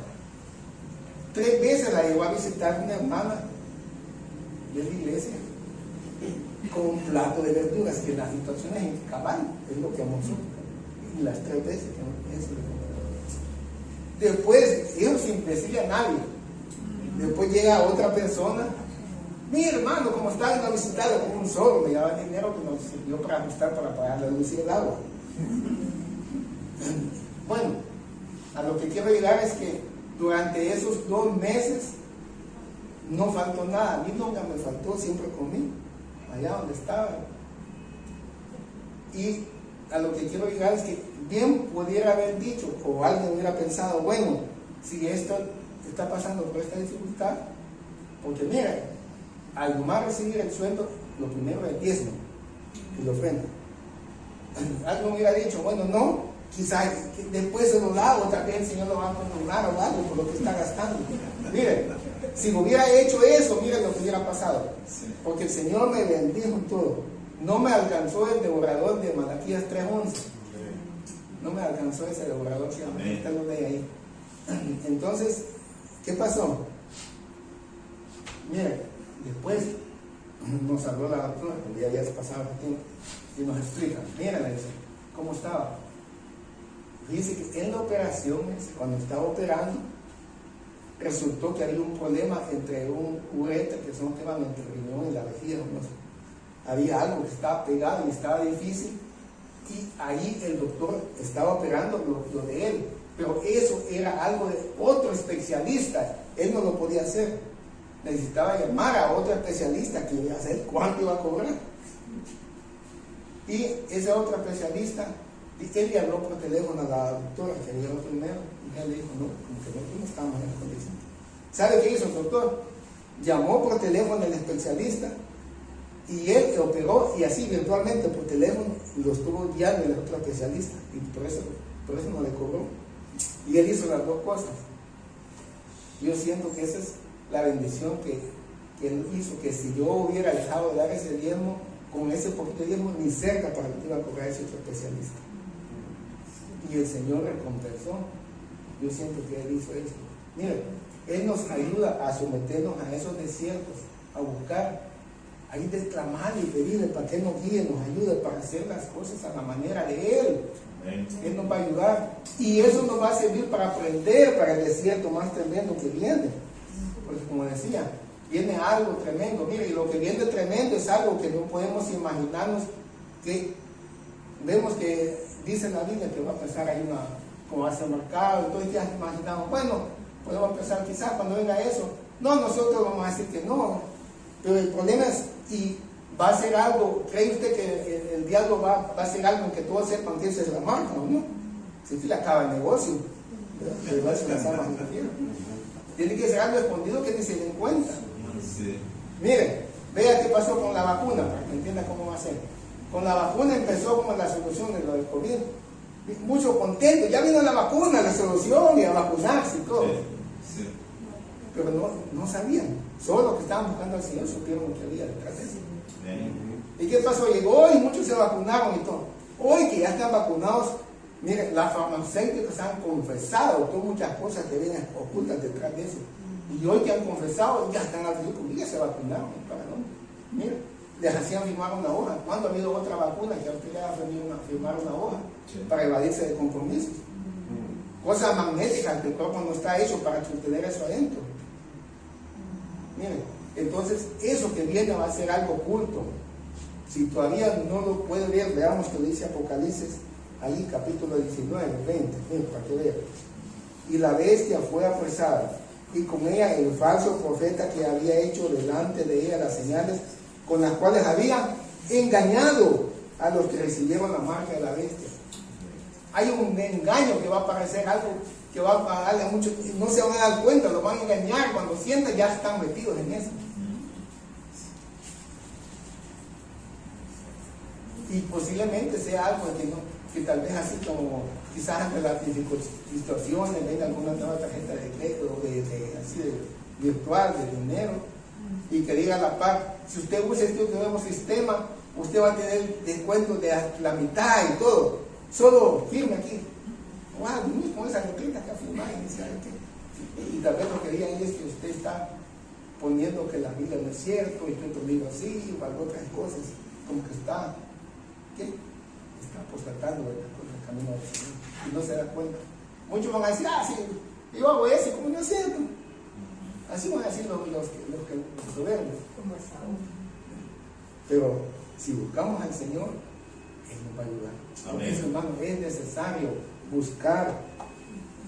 3 veces la llevó a visitar una hermana de la iglesia con un plato de verduras, que las situaciones en cabal es lo que almorzó. Y las 3 veces que eso le compró. Después, yo sin decirle a nadie, después llega otra persona, mi hermano, como estaba en una visita con un solo, me daba dinero que nos sirvió para ajustar, para pagar la luz y el agua. Bueno, a lo que quiero llegar es que durante esos 2 meses no faltó nada. A mí nunca me faltó, siempre conmigo, allá donde estaba. Y a lo que quiero llegar es que bien pudiera haber dicho, o alguien hubiera pensado, bueno, si esto está pasando por esta dificultad, porque mira, al nomás recibir el sueldo, lo primero es el diezmo y la ofrenda. Alguien hubiera dicho, bueno, no, quizás después se lo da, o tal vez el Señor lo va a condonar o algo por lo que está gastando. Miren, si hubiera hecho eso, miren lo que hubiera pasado, porque el Señor me bendijo todo. No me alcanzó el devorador de Malaquías 3:11. No me alcanzó ese devorador, que ahorita lo leí ahí. Entonces, ¿qué pasó? Miren, después nos habló la doctora, porque ya había pasado el tiempo, y nos explica, miren, le dice, ¿cómo estaba? Dice que en la operación, cuando estaba operando, resultó que había un problema entre un ureter, que son los que van entre el riñón y la vejiga, no sé. Había algo que estaba pegado y estaba difícil, y ahí el doctor estaba operando lo de él, pero eso era algo de otro especialista, él no lo podía hacer, necesitaba llamar a otro especialista que iba a hacer cuánto iba a cobrar. Y ese otro especialista, él le habló por teléfono a la doctora que había otro primero, y él le dijo, no, como que nosotros no estamos en la condición. ¿Sabe qué hizo el doctor? Llamó por teléfono al especialista, y él operó, y así virtualmente por teléfono lo estuvo guiando el otro especialista, y por eso no le cobró. Y él hizo las 2 cosas. Yo siento que esa es la bendición que él hizo, que si yo hubiera dejado de dar ese diezmo, con ese poquito diezmo, ni cerca para lo que iba a cobrar ese otro especialista. Y el Señor recompensó. Yo siento que Él hizo esto. Miren, Él nos ayuda a someternos a esos desiertos, a buscar, a ir de clamar y pedirle para que nos guíe, nos ayude para hacer las cosas a la manera de Él. Él nos va a ayudar. Y eso nos va a servir para aprender para el desierto más tremendo que viene. Porque como decía, viene algo tremendo. Mire, y lo que viene tremendo es algo que no podemos imaginarnos que vemos que dice la Biblia que va a empezar ahí como va a ser mercado, entonces ya imaginamos, bueno, podemos empezar quizás cuando venga eso. No, nosotros vamos a decir que no, pero el problema es, y va a ser algo, ¿cree usted que el diablo va a hacer algo en que todos sepan que esa es la marca o no? Si usted le acaba el negocio, le va a lanzar más dinero. Tiene que ser algo escondido que ni se den cuenta. Sí. Mire, vea qué pasó con la vacuna, para que entienda cómo va a ser. Con la vacuna empezó como la solución de lo del COVID. Mucho contento, ya vino la vacuna, la solución, y a vacunarse y todo. Sí. Pero no sabían, solo los que estaban buscando al Señor supieron lo que había detrás de eso. ¿Y qué pasó? Llegó y muchos se vacunaron y todo. Hoy que ya están vacunados, miren, las farmacéuticas han confesado todas muchas cosas que vienen ocultas detrás de eso. Y hoy que han confesado, ya están al fin, ya se vacunaron. ¿Para dónde? Miren, les hacían firmar una hoja. ¿Cuándo ha habido otra vacuna que a usted le haga firmar una hoja? Sí. Para evadirse de compromisos? Cosas magnéticas, que el cuerpo no está hecho para tener eso adentro. Miren, entonces eso que viene va a ser algo oculto. Si todavía no lo puede ver, veamos que dice Apocalipsis, ahí capítulo 19, 20, miren, para que vean. Y la bestia fue apresada, y con ella el falso profeta que había hecho delante de ella las señales con las cuales había engañado a los que recibieron la marca de la bestia. Hay un engaño que va a aparecer, algo que va a darle a muchos, no se van a dar cuenta, lo van a engañar, cuando sientan ya están metidos en eso. Y posiblemente sea algo que tal vez así como quizás ante las distorsiones venga alguna nueva tarjeta de crédito así de virtual, de dinero, y que diga a la par, si usted usa este nuevo sistema, usted va a tener descuento de la mitad y todo, solo firme aquí. Wow, con esas letritas que afirma y tal vez lo que digan es que usted está poniendo que la Biblia no es cierto y que otro libro así o algo otras cosas, como que está apostatando del camino del Señor y no se da cuenta. Muchos van a decir, sí, yo hago eso, como no es cierto. Así van a decir los soberbios. Pero si buscamos al Señor, Él nos va a ayudar. Por eso, hermano, es necesario buscar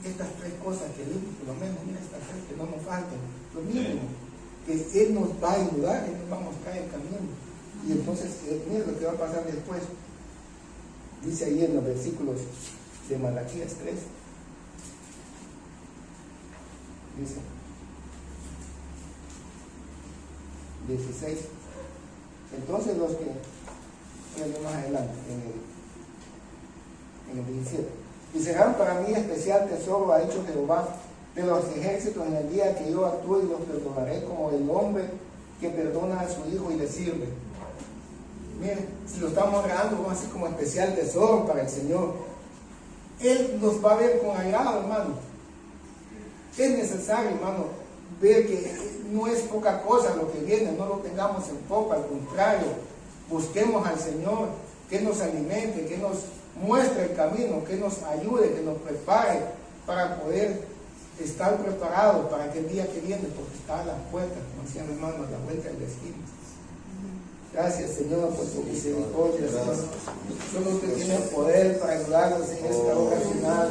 estas tres cosas que Dios, por lo menos, mira, estas tres que no nos falten, lo mínimo, que Él nos va a ayudar, Él nos va a mostrar el camino. Y entonces, mira lo que va a pasar después. Dice ahí en los versículos de Malaquías 3, dice 16. Entonces los que, más adelante, en el 17, y serán para mí especial tesoro, ha dicho Jehová de los ejércitos, en el día que yo actúe, y los perdonaré como el hombre que perdona a su hijo y le sirve. Miren, si lo estamos agradando, vamos a hacer como especial tesoro para el Señor. Él nos va a ver con agrado, hermano. Es necesario, hermano, ver que no es poca cosa lo que viene, no lo tengamos en poco, al contrario, busquemos al Señor, que nos alimente, que nos muestre el camino, que nos ayude, que nos prepare para poder estar preparados para aquel día que viene, porque está a las puertas, como decían hermanos, a la vuelta del destino. Gracias, Señor, por tu misericordia, Señor. Solo usted tiene el poder para ayudarnos en esta hora final,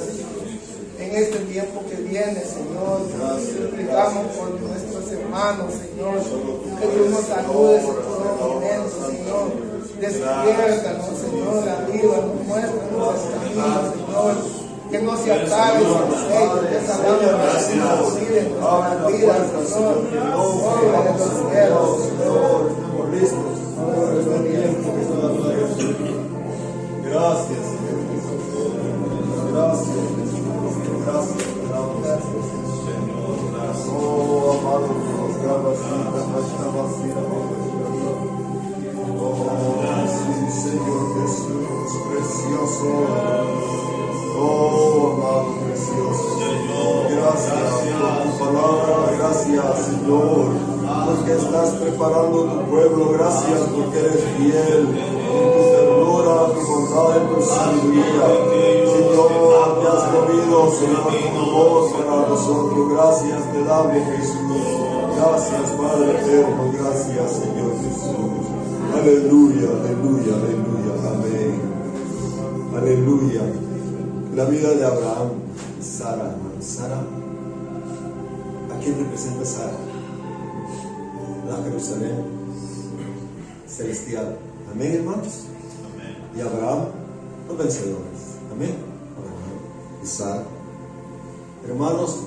en este tiempo que viene, Señor. Suplicamos por nuestros hermanos, Señor, que Dios nos ayude en todo momento, Señor. Despiértanos, Señor, avívame, muéstranos nuestros caminos, Señor. Que no se acabe ellos, que salgamos de nuestras vidas, Señor. Obra de los cielos, Señor. Listos. Gracias, Señor. Gracias. Gracias. Señor. Oh, amado Dios, oh, sí, Señor Jesús, precioso. Oh, amado precioso. Gracias por tu palabra, gracias, Señor. Porque estás preparando tu pueblo, gracias porque eres fiel en tu ternura, tu bondad, en tu sabiduría. Señor, te has movido, Señor, tu voz para nosotros. Gracias te damos, Jesús. Gracias, Padre eterno. Gracias, Señor Jesús. Aleluya, aleluya, aleluya. Amén. Aleluya. La vida de Abraham, Sara, hermano. Sara, ¿a quién representa Sara? La Jerusalén celestial. Amén, hermanos. Amén. Y Abraham, los vencedores. Amén. Abraham y Sara. Hermanos,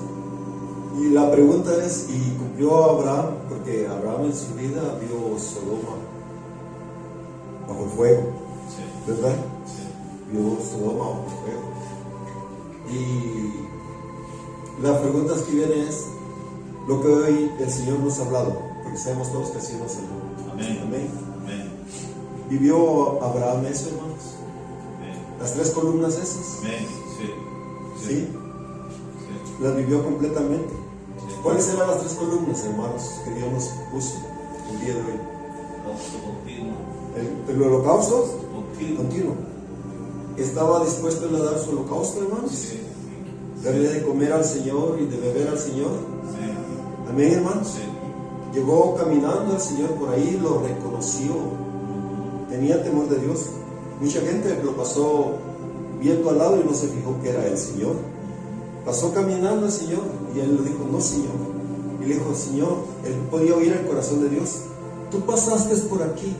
y la pregunta es, ¿y cumplió Abraham? Porque Abraham en su vida vio Sodoma bajo fuego, Sí. ¿verdad? Sí. Vio Sodoma bajo fuego. Y la pregunta que viene es lo que hoy el Señor nos ha hablado, porque sabemos todos que así nos habló. Amén. Amén. Amén. ¿Vivió Abraham eso, hermanos? Amén. Las 3 columnas esas, Amén. Sí. ¿sí? Sí. Las vivió completamente. Sí. ¿Cuáles eran las 3 columnas, hermanos, que Dios nos puso el día de hoy? Continuo. El holocausto Continuo. continuo. ¿Estaba dispuesto él a dar su holocausto, hermanos? Sí. Darle de comer al Señor y de beber al Señor. Sí. Amén, hermanos. Sí. Llegó caminando el Señor por ahí, lo reconoció. Tenía temor de Dios. Mucha gente lo pasó viendo al lado y no se fijó que era el Señor. Pasó caminando el Señor y él le dijo, no, Señor. Y le dijo, Señor, él podía oír el corazón de Dios. Tú pasaste por aquí.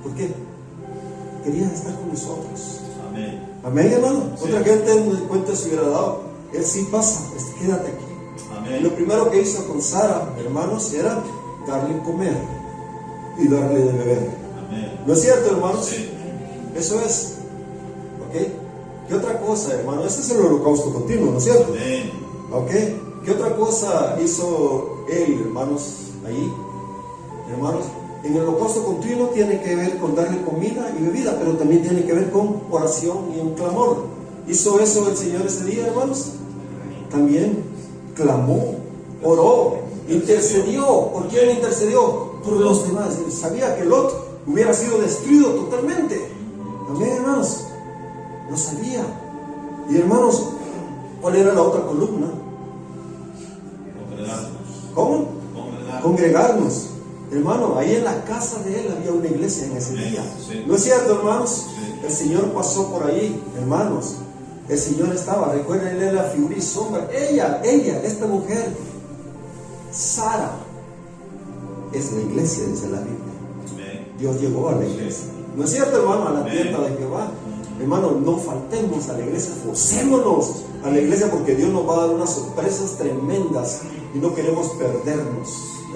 ¿Por qué? Querías estar con nosotros. Amén. Amén, hermano. Sí. Otra gente en el cuento se hubiera dado. Él sí pasa, quédate aquí. Y Amén. lo primero que hizo con Sara, hermanos, era darle comer y darle de beber. Amén. ¿No es cierto, hermanos? Sí. Eso es. ¿Ok? ¿Qué otra cosa, hermano? Ese es el holocausto continuo, ¿no es cierto? Amén. ¿Ok? ¿Qué otra cosa hizo él, hermanos, ahí? Hermanos, en el holocausto continuo tiene que ver con darle comida y bebida, pero también tiene que ver con oración y un clamor. ¿Hizo eso el Señor ese día, hermanos? También clamó, oró, intercedió. ¿Por quién intercedió? Por los demás. Él sabía que Lot hubiera sido destruido totalmente. Amén, hermanos. Lo sabía. Y hermanos, ¿cuál era la otra columna? Congregarnos. ¿Cómo? Congregarnos. Congregarnos. Hermano, ahí en la casa de él había una iglesia en ese día. Sí. ¿No es cierto, hermanos? Sí. El Señor pasó por ahí, hermanos. El Señor estaba, recuerden, él era la figura y sombra. Ella, esta mujer, Sara, es la iglesia, dice la Biblia. Amén. Dios llegó a la iglesia. ¿No es cierto, hermano? A la tienda de Jehová. Hermano, no faltemos a la iglesia, forcémonos a la iglesia porque Dios nos va a dar unas sorpresas tremendas y no queremos perdernos,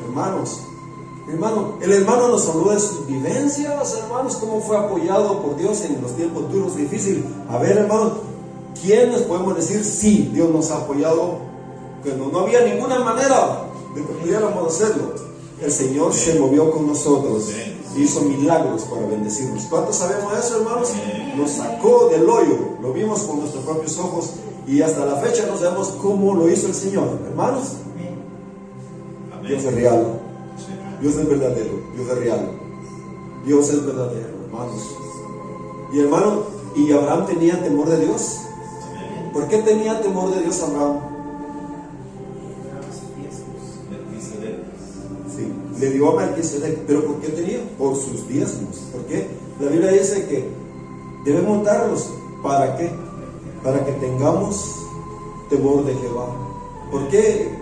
hermanos. Hermano, el hermano nos habló de sus vivencias, hermanos, cómo fue apoyado por Dios en los tiempos duros, difíciles. A ver, hermanos, ¿quiénes podemos decir sí, Dios nos ha apoyado? Cuando no había ninguna manera de que pudiéramos hacerlo, el Señor se movió con nosotros, hizo milagros para bendecirnos. ¿Cuántos sabemos eso, hermanos? Nos sacó del hoyo, lo vimos con nuestros propios ojos y hasta la fecha no sabemos cómo lo hizo el Señor, hermanos. Dios es real. Dios es verdadero, Dios es real. Dios es verdadero, hermanos. Y hermano, ¿y Abraham tenía temor de Dios? ¿Por qué tenía temor de Dios Abraham? Sí, le dio a Melquisedec, pero ¿por qué tenía? Por sus diezmos. ¿Por qué? La Biblia dice que debemos darlos. ¿Para qué? Para que tengamos temor de Jehová. Porque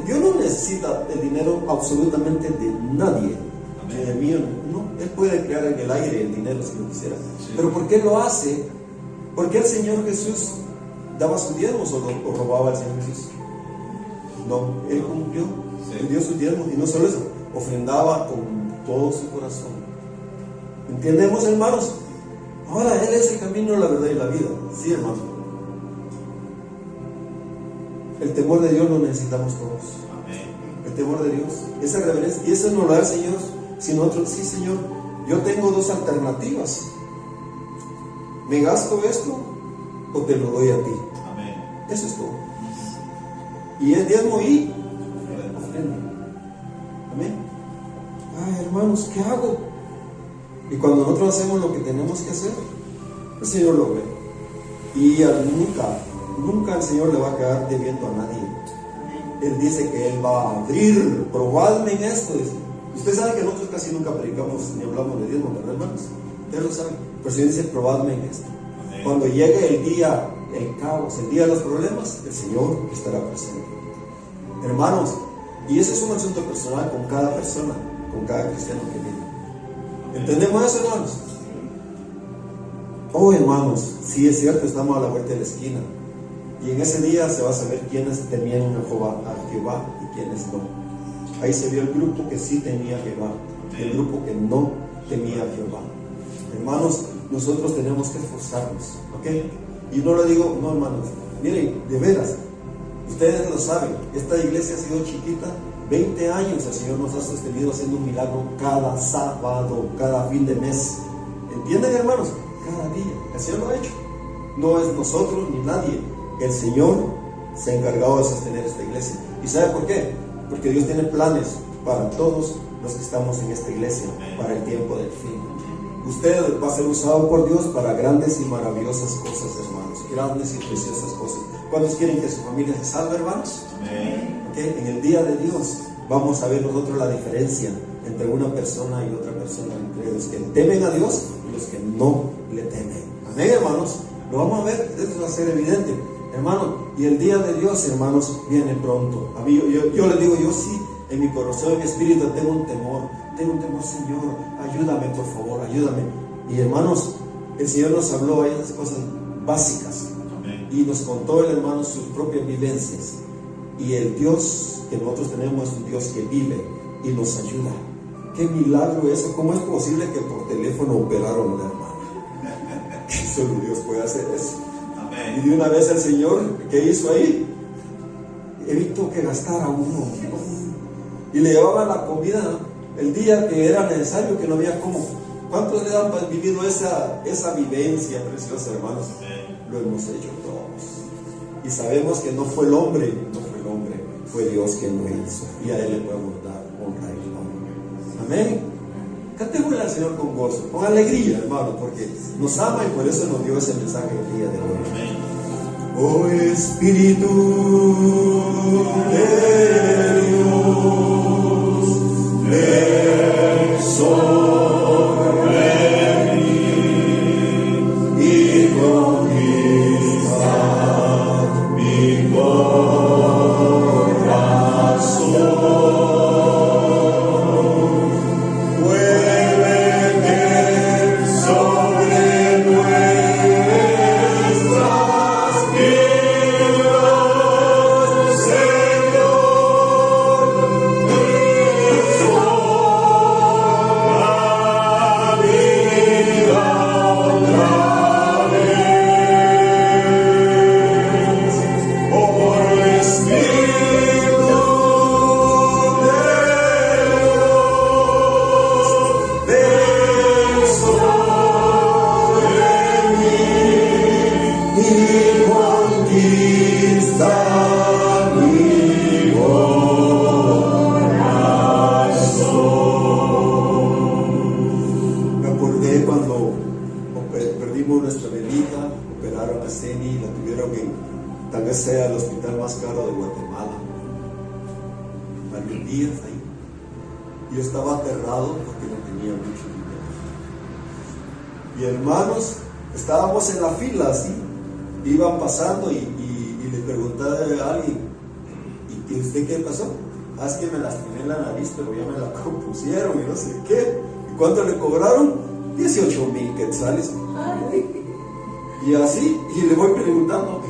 Dios no necesita el dinero absolutamente de nadie, ni de mí, no. Él puede crear en el aire el dinero si lo quisiera. Sí. Pero ¿por qué lo hace? ¿Por qué el Señor Jesús daba sus diezmos o robaba al Señor Jesús? No, Él cumplió, Él dio sus diezmos y no solo eso, ofrendaba con todo su corazón. ¿Entendemos, hermanos? Ahora Él es el camino, la verdad y la vida. Sí, hermano. El temor de Dios lo necesitamos todos. Amén. El temor de Dios, esa reverencia, y eso no lo da el Señor, sino otro. Sí, Señor, yo tengo 2 alternativas. ¿Me gasto esto o te lo doy a ti? Amén. Eso es todo. Y es diezmo y ofrenda. Amén. Ay, hermanos, ¿qué hago? Y cuando nosotros hacemos lo que tenemos que hacer, el Señor lo ve. Y nunca el Señor le va a quedar debiendo a nadie. Él dice que Él va a abrir, probadme en esto. Usted sabe que nosotros casi nunca predicamos ni hablamos de diezmo, ¿verdad, hermanos? Ustedes lo saben. Pero el Señor dice, probadme en esto. Amén. Cuando llegue el día, el caos, el día de los problemas, el Señor estará presente. Hermanos, y ese es un asunto personal con cada persona, con cada cristiano que vive. ¿Entendemos eso, hermanos? Oh, hermanos, sí es cierto, estamos a la vuelta de la esquina. Y en ese día se va a saber quiénes temían a Jehová y quiénes no. Ahí se vio el grupo que sí temía a Jehová y el grupo que no temía a Jehová. Hermanos, nosotros tenemos que esforzarnos, ¿ok? Y no lo digo, no, hermanos, miren, de veras, ustedes lo saben, esta iglesia ha sido chiquita, 20 años el Señor nos ha sostenido haciendo un milagro cada sábado, cada fin de mes. ¿Entienden, hermanos? Cada día, el Señor lo ha hecho. No es nosotros ni nadie. El Señor se ha encargado de sostener esta iglesia. ¿Y sabe por qué? Porque Dios tiene planes para todos los que estamos en esta iglesia, para el tiempo del fin. Usted va a ser usado por Dios para grandes y maravillosas cosas, hermanos. Grandes y preciosas cosas. ¿Cuántos quieren que su familia se salve, hermanos? ¿Okay? En el día de Dios vamos a ver nosotros la diferencia entre una persona y otra persona, entre los que temen a Dios y los que no le temen. Amén, hermanos. Lo vamos a ver, eso va a ser evidente, hermano. Y el día de Dios, hermanos, viene pronto. A mí, yo les digo, yo sí, en mi corazón, en mi espíritu, tengo un temor, Señor, ayúdame, por favor, ayúdame. Y hermanos, el Señor nos habló de esas cosas básicas. Amén. Y nos contó el hermano sus propias vivencias. Y el Dios que nosotros tenemos es un Dios que vive y nos ayuda. Qué milagro eso. ¿Cómo es posible que por teléfono operaron a una hermana? Solo Dios puede hacer eso. Amén. Y de una vez el Señor, ¿qué hizo ahí? Evitó que gastara uno. Y le llevaba la comida el día que era necesario, que no había cómo. ¿Cuántos le han vivido esa vivencia preciosa, hermanos? Amén. Lo hemos hecho todos. Y sabemos que no fue el hombre, fue Dios quien lo hizo. Y a Él le podemos dar honra y gloria. Amén. Cantémosle al Señor con gozo, con alegría, hermano, porque nos ama y por eso nos dio ese mensaje el día de hoy. Amén. Oh Espíritu de Dios, ven sobre mí y conquista mi corazón. Sea el hospital más caro de Guatemala. Varios días ahí. Yo estaba aterrado porque no tenía mucho dinero. Y hermanos, estábamos en la fila así. Iban pasando y le preguntaba a alguien: ¿y usted qué pasó? Ah, es que me lastimé la nariz, pero ya me la compusieron y no sé qué. ¿Y cuánto le cobraron? 18,000 quetzales. Y así, y le voy preguntando: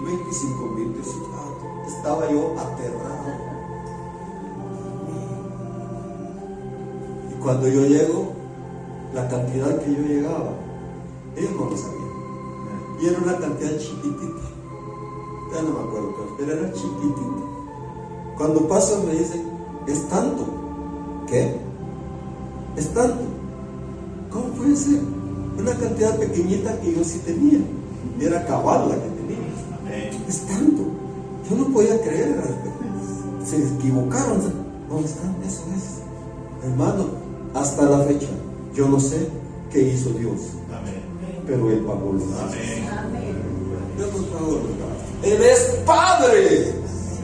25,000 pesos. Estaba yo aterrado. Y cuando yo llego, la cantidad que yo llegaba, ellos no lo sabían. Y era una cantidad chiquitita. Ya no me acuerdo, pero era chiquitita. Cuando paso me dicen: es tanto. ¿Qué? Es tanto. ¿Cómo puede ser? Una cantidad pequeñita que yo sí tenía. Era cabal la que tenía. Es tanto. Yo no podía creer. Se equivocaron. ¿Dónde están? Eso es. Hermano, hasta la fecha, yo no sé qué hizo Dios. Amén. Pero Él pagó los gastos. Dios nos pagó los gastos. Él es Padre.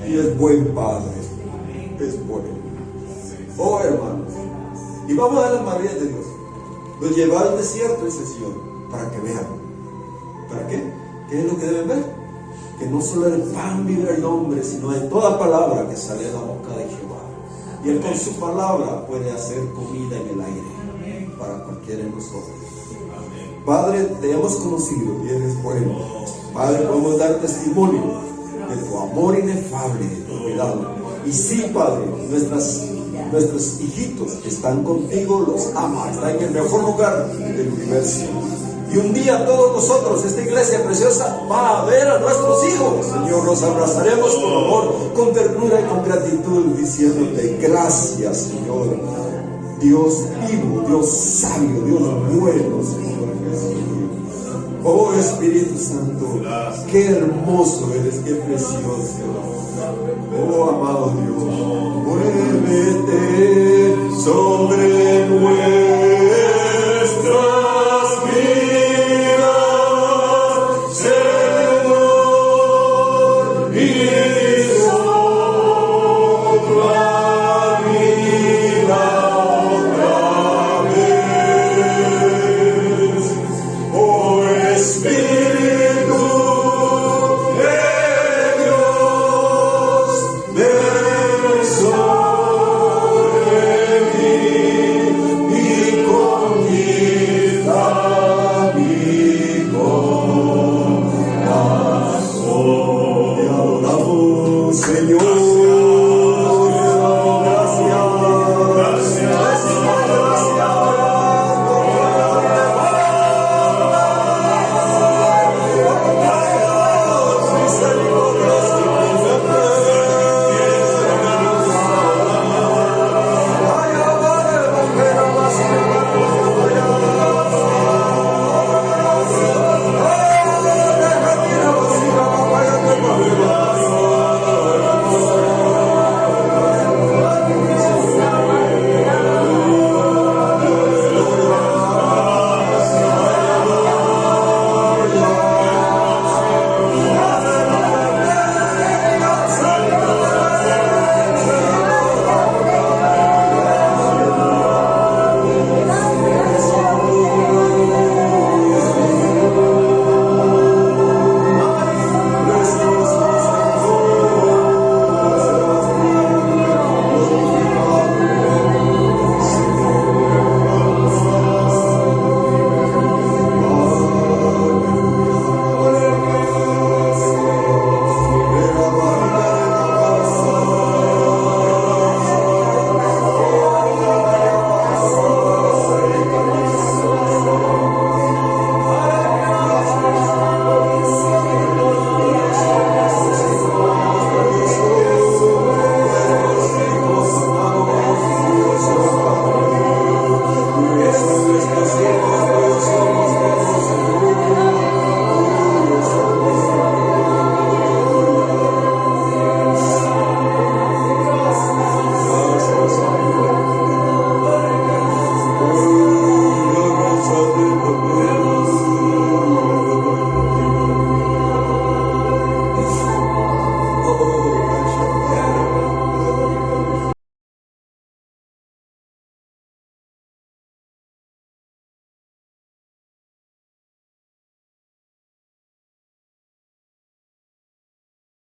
Amén. Y es buen Padre. Amén. Es bueno. Oh, hermanos. Y vamos a dar las maravillas de Dios. Los lleva al desierto ese Señor para que vean. ¿Para qué? ¿Qué es lo que deben ver? Que no solo el pan vive el hombre, sino de toda palabra que sale de la boca de Jehová. Y Él con su palabra puede hacer comida en el aire para cualquiera de nosotros. Padre, te hemos conocido y eres bueno. Padre, podemos dar testimonio de tu amor inefable, de tu cuidado. Y sí, Padre, nuestros hijitos que están contigo los ama, están en el mejor lugar del universo. Y un día todos nosotros, esta iglesia preciosa, va a ver a nuestros hijos. Señor, los abrazaremos con amor, con ternura y con gratitud, diciéndote gracias, Señor. Dios vivo, Dios sabio, Dios bueno, Señor Jesús. Oh Espíritu Santo, qué hermoso eres, qué precioso. Oh amado Dios, muévete sobre nuestro